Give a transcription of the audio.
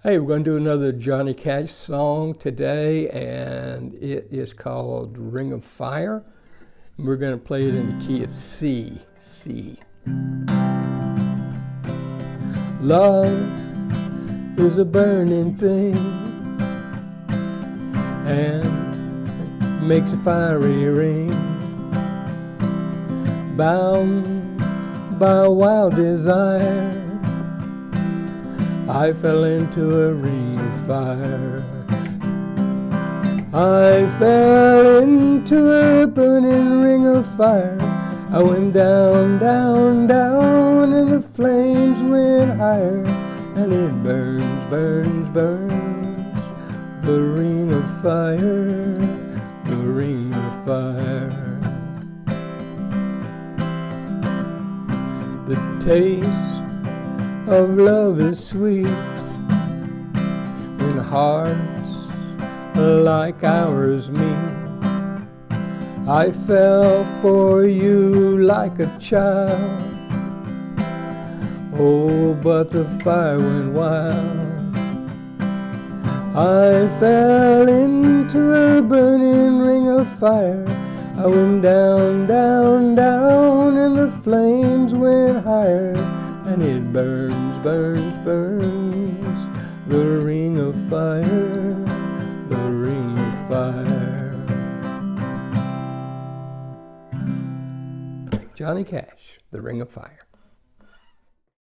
Hey, we're going to do another Johnny Cash song today, and it is called Ring of Fire. And we're going to play it in the key of C. Love is a burning thing and makes a fiery ring, bound by a wild desire. I fell into a ring of fire. I fell into a burning ring of fire. I went down, down, down, and the flames went higher. And it burns, burns, burns, the ring of fire, the ring of fire. The taste of love is sweet when hearts like ours meet. I fell for you like a child. Oh, but the fire went wild. I fell into a burning ring of fire. I went down, down, down, and the flames went higher. And it burns, burns, burns, the ring of fire, the ring of fire. Johnny Cash, The Ring of Fire.